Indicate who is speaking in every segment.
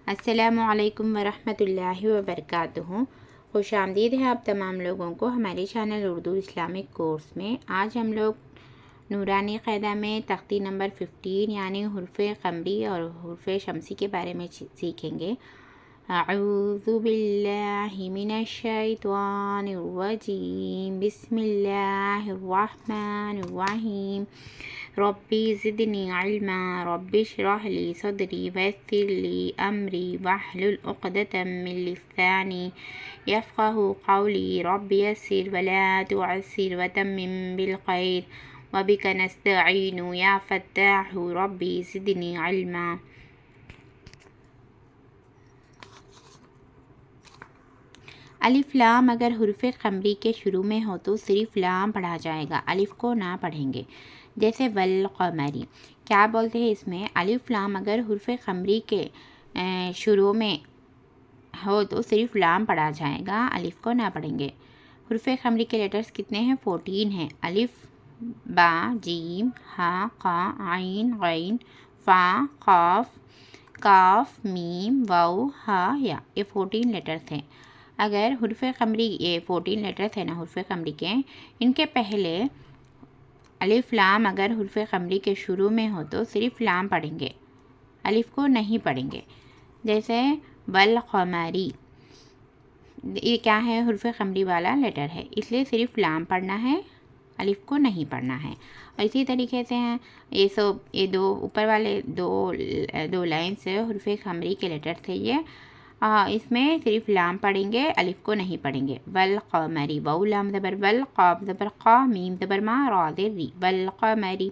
Speaker 1: السلام علیکم ورحمۃ اللہ وبرکاتہ۔ خوش آمدید ہے آپ تمام لوگوں کو ہمارے چینل اردو اسلامک کورس میں۔ آج ہم لوگ نورانی قاعدہ میں تختی نمبر 15 یعنی حروف قمری اور حروف شمسی کے بارے میں سیکھیں گے۔ اعوذ باللہ من الشیطان الرجیم، بسم اللہ الرحمن الرحیم۔ ربی زدنی علما، رب اشرح لی صدری ویسر لی امری واحلل عقدۃ من لسانی یفقہوا قولی، رب یسر ولا تعسر وتمم بالخیر وبک نستعین یا فتاح ربی زدنی علما۔ الف لام اگر حروف قمری کے شروع میں ہو تو صرف لام پڑھا جائے گا، الف کو نہ پڑھیں گے۔ جیسے والقمری، کیا بولتے ہیں اس میں؟ الف لام اگر حروف قمری کے شروع میں ہو تو صرف لام پڑھا جائے گا، الف کو نہ پڑھیں گے۔ حروف قمری کے لیٹرز کتنے ہیں؟ 14 ہیں۔ الف، با، جیم، ہا، قا، عین، غین، فا، قاف، کاف، میم، واو، ہا، یا، یہ 14 لیٹرز ہیں۔ اگر حروف قمری، یہ 14 لیٹرز ہیں نا حروف قمری کے، ان کے پہلے الف لام اگر حروف قمری کے شروع میں ہو تو صرف لام پڑھیں گے، الف کو نہیں پڑھیں گے۔ جیسے والقمری، یہ کیا ہے؟ حروف قمری والا لیٹر ہے، اس لیے صرف لام پڑھنا ہے، الف کو نہیں پڑھنا ہے۔ اور اسی طریقے سے ہیں یہ دو اوپر والے دو لائنس حروف قمری کے لیٹر تھے، یہ اس میں صرف لام پڑھیں گے، الف کو نہیں پڑھیں گے۔ والقمری، واو لام زبر ول، قاف زبر قا، میم زبر ما، را زیر ری، والقمری۔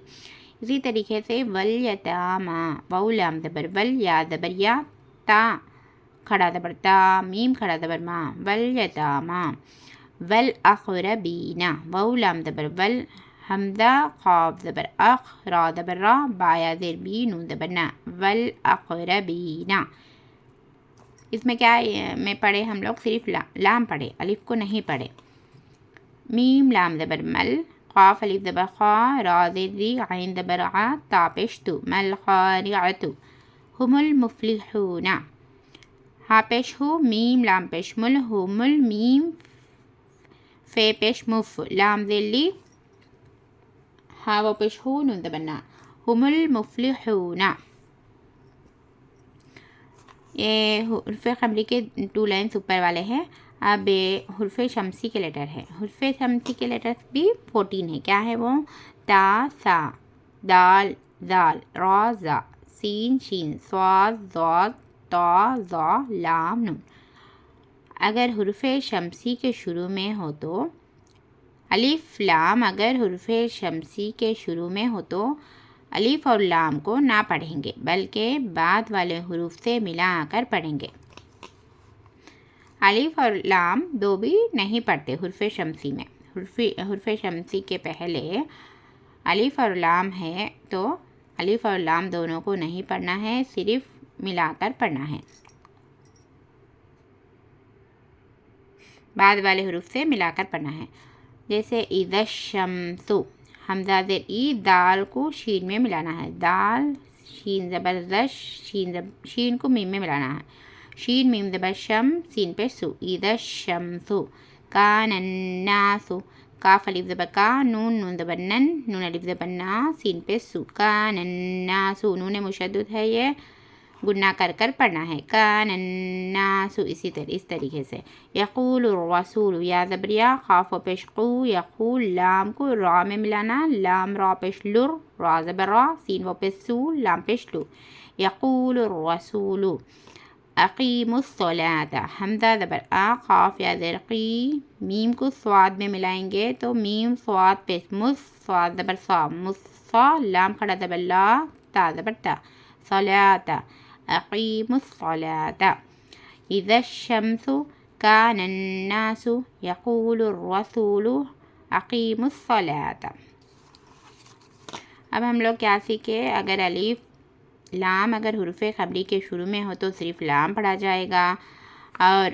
Speaker 1: اسی طریقے سے والیتاما، واو لام زبر ول، یا زبر یا، تا کھڑا زبر تا، میم کھڑا زبر ما، والیتاما۔ والاقربین، واو لام زبر ول، حمزہ قاف زبر اخ، را زبر را، با یا زیر بی، نون زبر نا، والاقربین۔ اس میں کیا میں پڑھے ہم لوگ؟ صرف لام پڑھے، الف کو نہیں پڑھے۔ میم لام زبر مل، قاف الف زبر خا، را زیر ری، عین زبر عا، تا پیش تو، مل قارعۃ، هم المفلحون۔ ہا پیش ہو، میم لام پیش مل، هم المیم، فے پیش مف، لام زیر لی، ہا و پیش ہو، نون زبر نا، هم المفلحون۔ یہ حروف قمری کے 2 لائنس اوپر والے ہیں۔ اب حروف شمسی کے لیٹر ہے، حروف شمسی کے لیٹرز بھی 14 ہیں۔ کیا ہے وہ؟ تا، سا، دال، زال، را، زا، سین، شین، صاد، ضاد، طا، ظا، لام، نون۔ اگر حروف شمسی کے شروع میں ہو تو الف لام اگر حروف شمسی کے شروع میں ہو تو الف اور لام کو نہ پڑھیں گے، بلکہ بعد والے حروف سے ملا کر پڑھیں گے۔ الف اور لام دو بھی نہیں پڑھتے حروف شمسی میں۔ حروف شمسی کے پہلے الف اور لام ہے تو الف اور لام دونوں کو نہیں پڑھنا ہے، صرف ملا کر پڑھنا ہے، بعد والے حروف سے ملا کر پڑھنا ہے۔ جیسے اذا الشمس، حمزہ زیر ای، دال کو شین میں ملانا ہے، دال شین زبر زش، شین کو میم میں ملانا ہے، شین میم زبر شم، سین پہ سو، اذا الشمس، کان الناس، کاف الف زبر کا، نون زبر نن، نون الف زبر نا، سین پہ سو، کان الناس، نون مشدد ہے، یہ گنہ کر کر پڑھنا ہے، کان الناس، اس طریقے سے۔ یقول الرسول، یا زبر یا، قاف و پیش قو، یقول، لام کو را میں ملانا، لام را پیش لر، را زبر را، سین و پیش سو، لام پیش لو، یقول الرسول۔ اقیم الصلاۃ، حمزہ زبر آ، قاف یا زیر قی، میم کو صاد میں ملائیں گے تو میم صاد پیش مس، صاد زبر صا، مصا، لام کھڑا زبر لا، تا زبر تا، صلاۃ، اقیم الصلاۃ۔ اذا الشمس، کان الناس، یقول الرسول، اقیم الصلاۃ۔ اب ہم لوگ کیا سیکھے؟ اگر الف لام اگر حروف قمری کے شروع میں ہو تو صرف لام پڑھا جائے گا، اور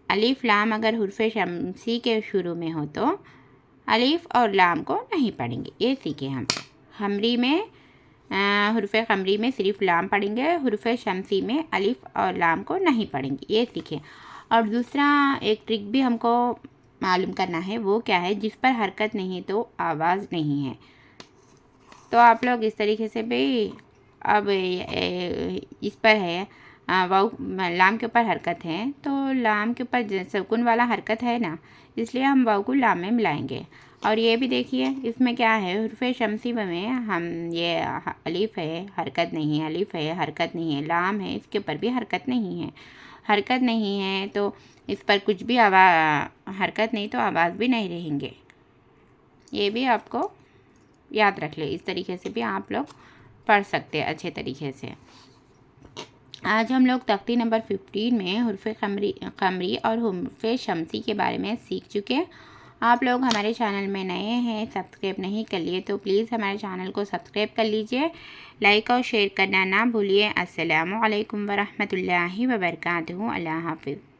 Speaker 1: الف لام اگر حروف شمسی کے شروع میں ہو تو الف اور لام کو نہیں پڑھیں گے۔ یہ سیکھے ہم قمری میں حروف قمری میں صرف لام پڑھیں گے، حروف شمسی میں الف اور لام کو نہیں پڑھیں گے، یہ سیکھیں۔ اور دوسرا ایک ٹرک بھی ہم کو معلوم کرنا ہے، وہ کیا ہے، جس پر حرکت نہیں تو آواز نہیں ہے۔ تو آپ لوگ اس طریقے سے بھی اب اس پر ہے واؤ، لام کے اوپر حرکت ہے تو لام کے اوپر سکون والا حرکت ہے نا، اس لیے ہم واؤ کو لام میں ملائیں گے۔ اور یہ بھی دیکھیے اس میں کیا ہے، حروف شمسی میں ہم یہ الف ہے حرکت نہیں ہے، الف ہے حرکت نہیں ہے، لام ہے اس کے اوپر بھی حرکت نہیں ہے، حرکت نہیں ہے تو اس پر کچھ بھی حرکت نہیں تو آواز بھی نہیں رہیں گے۔ یہ بھی آپ کو یاد رکھ لیں، اس طریقے سے بھی آپ لوگ پڑھ سکتے ہیں اچھے طریقے سے۔ آج ہم لوگ تختی نمبر 15 میں حروف قمری اور حروف شمسی کے بارے میں سیکھ چکے۔ آپ لوگ ہمارے چینل میں نئے ہیں، سبسکرائب نہیں کر لیے تو پلیز ہمارے چینل کو سبسکرائب کر لیجئے، لائک اور شیئر کرنا نہ بھولیے۔ السلام علیکم ورحمۃ اللہ وبرکاتہ۔ اللہ حافظ۔